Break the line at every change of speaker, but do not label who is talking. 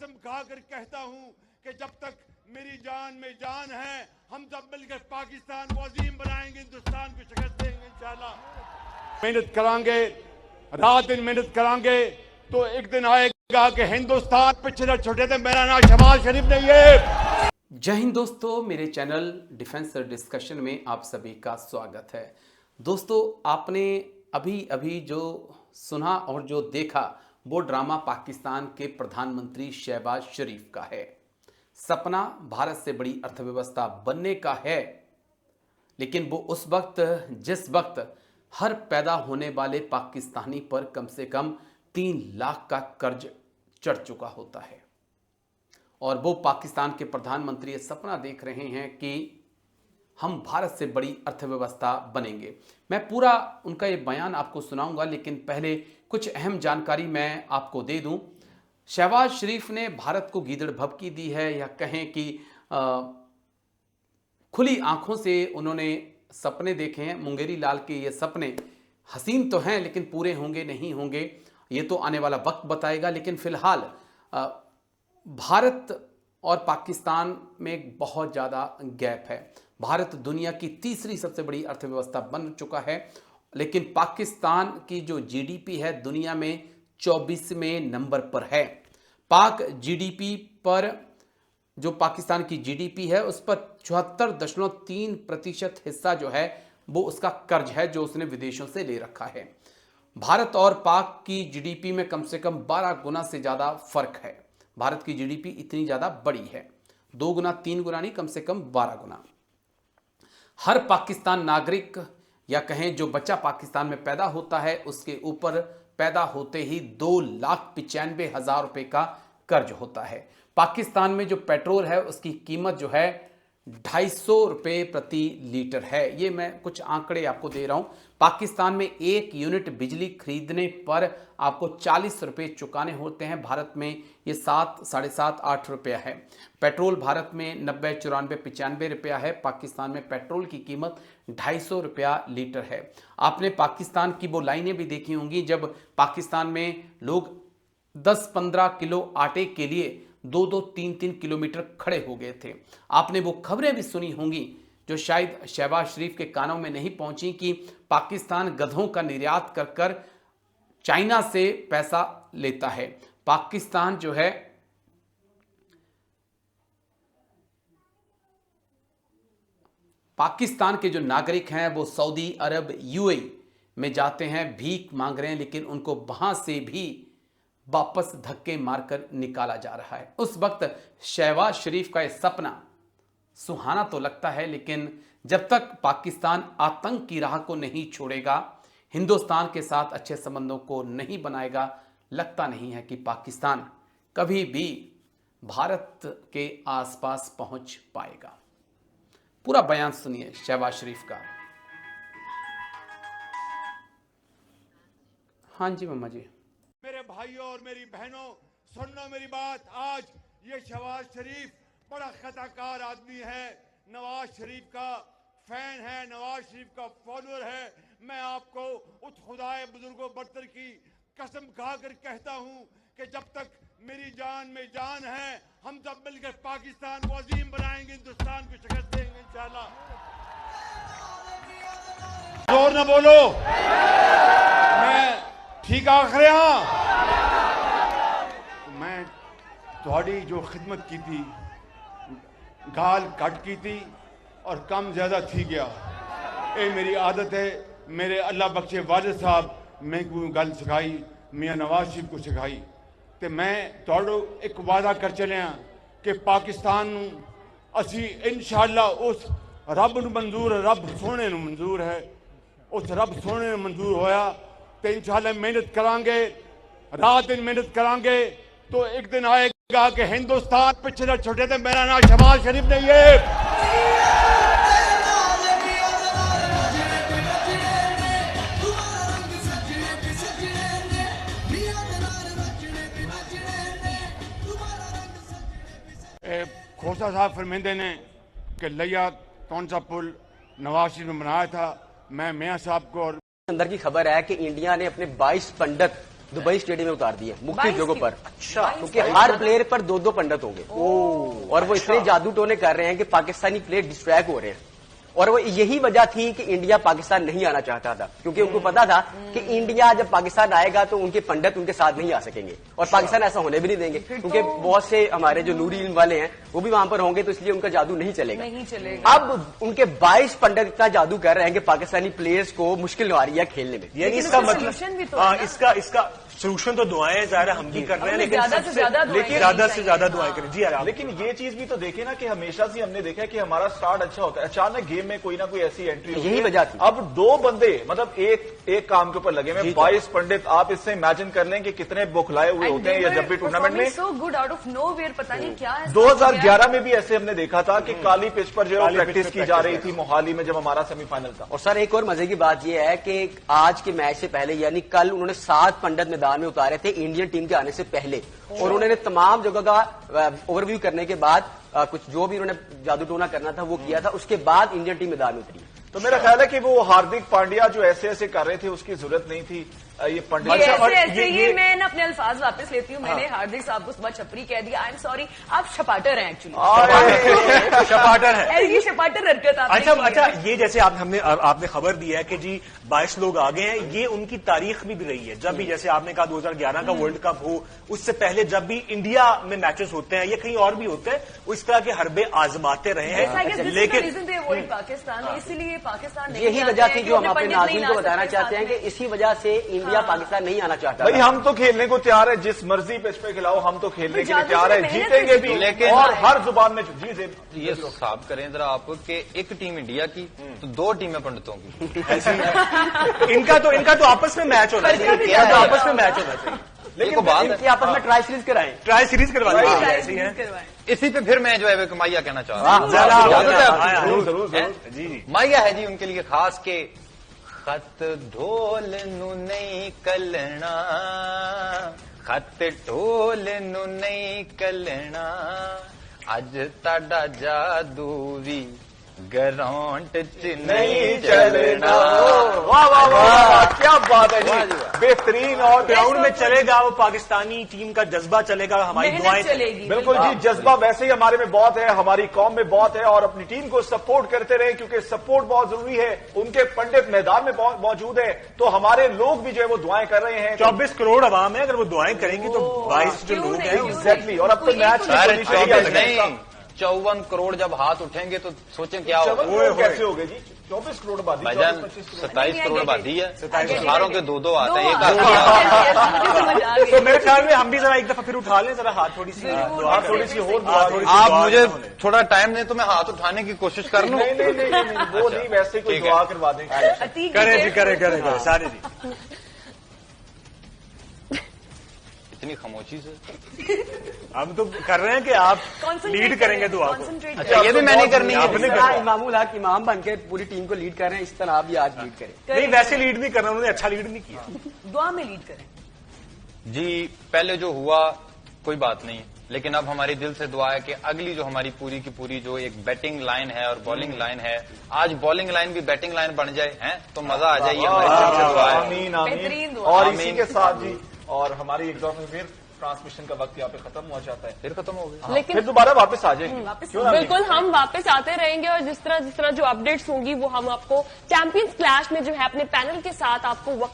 कसम खाकर कहता हूं कि जब तक मेरी जान में जान है हम सब मिलकर पाकिस्तान को अजीम बनाएंगे, हिंदुस्तान को शिकस्त देंगे इंशाल्लाह। मेहनत करांगे, रात दिन मेहनत करांगे तो एक दिन आएगा कि हिंदुस्तान पीछे न छूटे। थे मेरा नाम शहबाज शरीफ नहीं है।
जय हिंद दोस्तों, मेरे चैनल डिफेंस डिस्कशन में आप सभी का स्वागत है। दोस्तों, आपने अभी जो सुना और जो देखा वो ड्रामा पाकिस्तान के प्रधानमंत्री शहबाज शरीफ का है। सपना भारत से बड़ी अर्थव्यवस्था बनने का है, लेकिन वो उस वक्त जिस वक्त हर पैदा होने वाले पाकिस्तानी पर कम से कम 3 लाख का कर्ज चढ़ चुका होता है, और वो पाकिस्तान के प्रधानमंत्री ये सपना देख रहे हैं कि हम भारत से बड़ी अर्थव्यवस्था बनेंगे। मैं पूरा उनका ये बयान आपको सुनाऊंगा, लेकिन पहले कुछ अहम जानकारी मैं आपको दे दूं। शहबाज शरीफ ने भारत को गीदड़ भभकी दी है, या कहें कि खुली आंखों से उन्होंने सपने देखे हैं। मुंगेरी लाल के ये सपने हसीन तो हैं, लेकिन पूरे होंगे नहीं होंगे ये तो आने वाला वक्त बताएगा। लेकिन फिलहाल भारत और पाकिस्तान में एक बहुत ज़्यादा गैप है। भारत दुनिया की तीसरी सबसे बड़ी अर्थव्यवस्था बन चुका है, लेकिन पाकिस्तान की जो जीडीपी है दुनिया में 24वें नंबर पर है। पाक जीडीपी पर जो पाकिस्तान की जीडीपी है उस पर 74.3% हिस्सा जो है वो उसका कर्ज है जो उसने विदेशों से ले रखा है। भारत और पाक की जीडीपी में कम से कम 12 गुना से ज़्यादा फर्क है। भारत की जीडीपी इतनी ज़्यादा बड़ी है, 2 गुना 3 गुना नहीं, कम से कम 12 गुना। हर पाकिस्तान नागरिक या कहें जो बच्चा पाकिस्तान में पैदा होता है उसके ऊपर पैदा होते ही 2,95,000 रुपये का कर्ज होता है। पाकिस्तान में जो पेट्रोल है उसकी कीमत जो है 250 रुपये प्रति लीटर है। ये मैं कुछ आंकड़े आपको दे रहा हूं। पाकिस्तान में 1 यूनिट बिजली खरीदने पर आपको 40 रुपये चुकाने होते हैं। भारत में ये 7, साढ़े 7, 8 रुपया है। पेट्रोल भारत में 90, 94, 95 रुपया है। पाकिस्तान में पेट्रोल की कीमत 250 रुपया लीटर है। आपने पाकिस्तान की वो लाइनें भी देखी होंगी जब पाकिस्तान में लोग 10-15 किलो आटे के लिए 2-2, 3-3 किलोमीटर खड़े हो गए थे। आपने वो खबरें भी सुनी होंगी जो शायद शहबाज शरीफ के कानों में नहीं पहुंची कि पाकिस्तान गधों का निर्यात कर कर चाइना से पैसा लेता है। पाकिस्तान जो है पाकिस्तान के जो नागरिक हैं वो सऊदी अरब, यूएई में जाते हैं, भीख मांग रहे हैं, लेकिन उनको वहां से भी वापस धक्के मारकर निकाला जा रहा है। उस वक्त शहबाज शरीफ का यह सपना सुहाना तो लगता है, लेकिन जब तक पाकिस्तान आतंक की राह को नहीं छोड़ेगा, हिंदुस्तान के साथ अच्छे संबंधों को नहीं बनाएगा, लगता नहीं है कि पाकिस्तान कभी भी भारत के आसपास पहुंच पाएगा। पूरा बयान सुनिए शहबाज शरीफ का। हाँ जी मम्मा जी।
मेरे भाइयों और मेरी बहनों, सुनना मेरी बात। आज ये शहबाज शरीफ बड़ा खताकार आदमी है, नवाज शरीफ का फैन है, नवाज शरीफ का फॉलोअर है। मैं आपको उस खुदाए बुजुर्गों बरतर की कसम खाकर कहता हूं कि जब तक मेरी जान में जान है हम सब मिलकर पाकिस्तान को अजीम बनाएंगे, हिंदुस्तान को शिकस्त देंगे इंशाल्लाह। जोर न बोलो, मैं ठीक आखिर मैं थोड़ी जो खिदमत की थी गाल कट की थी और कम ज्यादा थी गया। ये मेरी आदत है। मेरे अल्लाह बख्शे वालिद साहब मैं कोई गल सिखाई, मियाँ नवाज शरीफ को सिखाई, तो मैं थोड़ो एक वादा कर चले कि पाकिस्तान असी इंशाअल्लाह उस रब नूं मंजूर, रब सोने नूं मंजूर है, उस रब सोने नूं मंजूर होया तो इंशाअल्लाह मेहनत करांगे, रात दिन मेहनत करांगे तो एक दिन आएगा कि हिंदुस्तान पीछे न छूटे। थे मेरा नाम शहबाज शरीफ नहीं है। खोसा साहब फरमाते ने कि लिया कौन सा पुल नवाज शरीफ ने बनाया था। मैं मियाँ साहब को और
अंदर की खबर है कि इंडिया ने अपने 22 पंडित दुबई स्टेडियम में उतार दिए मुख्य
22
जगहों
की?
पर।
अच्छा,
क्योंकि हर प्लेयर पर 2-2 पंडित होंगे और वो इतने जादू टोने कर रहे हैं कि पाकिस्तानी प्लेयर डिस्ट्रैक्ट हो रहे हैं। और वो यही वजह थी कि इंडिया पाकिस्तान नहीं आना चाहता था, क्योंकि उनको पता था कि इंडिया जब पाकिस्तान आएगा तो उनके पंडित उनके साथ नहीं आ सकेंगे और पाकिस्तान ऐसा होने भी नहीं देंगे, क्योंकि बहुत से हमारे जो नूरी इल्म वाले हैं वो भी वहां पर होंगे, तो इसलिए उनका जादू नहीं चलेगा। अब उनके 22 पंडित इतना जादू कर रहे हैं कि पाकिस्तानी प्लेयर्स को मुश्किल आ रही है खेलने में।
यानी इसका मतलब इसका सोल्यूशन तो दुआएं ज़ाहिर हम भी कर रहे हैं, लेकिन
ज्यादा से
ज्यादा दुआएं करें। जी यार,
लेकिन ये चीज भी तो देखे ना कि हमेशा से हमने देखा है कि हमारा स्टार्ट अच्छा होता है, अचानक गेम में कोई ना कोई ऐसी एंट्री होती है।
यही वजह थी।
अब 2 बंदे मतलब एक काम के ऊपर लगे हुए, 22 पंडित, आप इससे इमेजिन कर लें कि कितने बौखलाए हुए होते हैं या जब भी टूर्नामेंट में।
So good out of nowhere, पता नहीं क्या है।
2011 में भी ऐसे हमने देखा था कि काली पिच पर जो प्रैक्टिस की जा रही थी मोहाली में जब हमारा सेमीफाइनल था।
और सर एक और मजे की बात यह है कि आज के मैच से पहले यानी कल उन्होंने 7 पंडित मैदान में उतारे थे इंडियन टीम के आने से पहले, और उन्होंने तमाम जगह का ओवरव्यू करने के बाद कुछ जो भी उन्होंने जादू टोना करना था वो किया था, उसके बाद इंडियन टीम मैदान में उतरी।
तो मेरा ख्याल है कि वो हार्दिक पांड्या जो ऐसे कर रहे थे उसकी जरूरत नहीं थी। ये पंडित
ये मैं ना अपने अल्फाज वापस लेती हूँ। मैंने हार्दिक साहब को सुबह छपरी कह दिया। आई एम सॉरी, आप छपाटर हैं एक्चुअली।
शपाटर है
ये शपाटर हरकत आपने
अच्छा ये जैसे आपने खबर दी है कि जी 22 लोग आ गए हैं, ये उनकी तारीख में भी रही है। जब भी जैसे आपने कहा 2011 का वर्ल्ड कप हो, उससे पहले जब भी इंडिया में मैचेस होते हैं या कहीं और भी होते हैं, इस तरह के हरबे आजमाते रहे हैं।
लेकिन पाकिस्तान, इसीलिए पाकिस्तान
यही वजह थी जो हम अपने नाज़रीन को बताना चाहते हैं कि इसी वजह से इंडिया पाकिस्तान नहीं आना चाहता।
भाई हम तो खेलने को तैयार है, जिस मर्जी पिच पे खिलाओ हम तो खेलने के लिए तैयार है, जीतेंगे भी, लेकिन और हर जुबान में जी
ये साफ करें जरा आप कि एक टीम इंडिया की तो 2 टीमें पंडितों की।
इनका तो आपस में मैच होना चाहिए, आपस में मैच होना चाहिए।
लेकिन बात इनकी आपस में ट्राई सीरीज कराएं,
ट्राई सीरीज करवाएं।
इसी पे फिर मैं जो है माइया कहना चाह रहा हूँ।
जी
माइया है जी उनके लिए खास के खत ढोल नु नहीं कलना, खत ढोल नु नहीं कलना, अज ताड़ा जादू भी ग्राउंड च नहीं चलना।
वाह वाह वाह, क्या बात है जी, बेहतरीन। और
ग्राउंड में चलेगा वो पाकिस्तानी टीम का जज्बा चलेगा, हमारी दुआएं
चलेगी।
बिल्कुल जी, जज्बा वैसे ही हमारे में बहुत है, हमारी कौम में बहुत है, और अपनी टीम को सपोर्ट करते रहे क्योंकि सपोर्ट बहुत जरूरी है। उनके पंडित मैदान में मौजूद है, तो हमारे लोग भी जो है वो दुआएं कर रहे हैं।
24 करोड़ आवाम है, अगर वो दुआएं करेंगी तो 22 जो लोग हैं
एग्जैक्टली। और अब तो मैच
नहीं 54 करोड़ जब हाथ उठेंगे तो सोचें क्या होगा।
कैसे हो गए जी? 24 करोड़ आबादी,
भाईजान 27 करोड़ आबादी है, 18 के 2-2 आते हैं, एक आदमी।
तो मेरे ख्याल में हम भी जरा एक दफा फिर उठा लें, जरा हाथ थोड़ी सी और
आप मुझे थोड़ा टाइम दें तो मैं हाथ उठाने की कोशिश कर लूं।
नहीं, वो नहीं, वैसे कोई दुआ करवा देंगे।
करें जी, करें सारे जी।
इतनी खामोशी से
हम तो कर रहे हैं कि आप लीड करेंगे दुआ को।
अच्छा, ये भी मैंने करनी है।
इमामुल हक इमाम बन के पूरी टीम को लीड कर रहे हैं, इस तरह आप भी आज लीड करें।
नहीं, वैसे लीड नहीं करना, उन्होंने अच्छा लीड नहीं किया।
दुआ में लीड करें
जी। पहले जो हुआ कोई बात नहीं, लेकिन अब हमारी दिल से दुआ है कि अगली जो हमारी पूरी की पूरी जो एक बैटिंग लाइन है और बॉलिंग लाइन है, आज बॉलिंग लाइन भी बैटिंग लाइन बन जाए हैं तो मजा आ जाए। हमारी दिल से दुआ है।
आमीन आमीन। और इसी के साथ जी, और हमारी एक दौर में फिर ट्रांसमिशन का वक्त यहाँ पे खत्म हुआ जाता है,
फिर खत्म हो गया,
लेकिन
फिर दोबारा वापस आ जाएंगे।
बिल्कुल हम वापस आते रहेंगे, और जिस तरह जो अपडेट्स होंगी वो हम आपको चैंपियंस क्लैश में जो है अपने पैनल के साथ आपको वक्त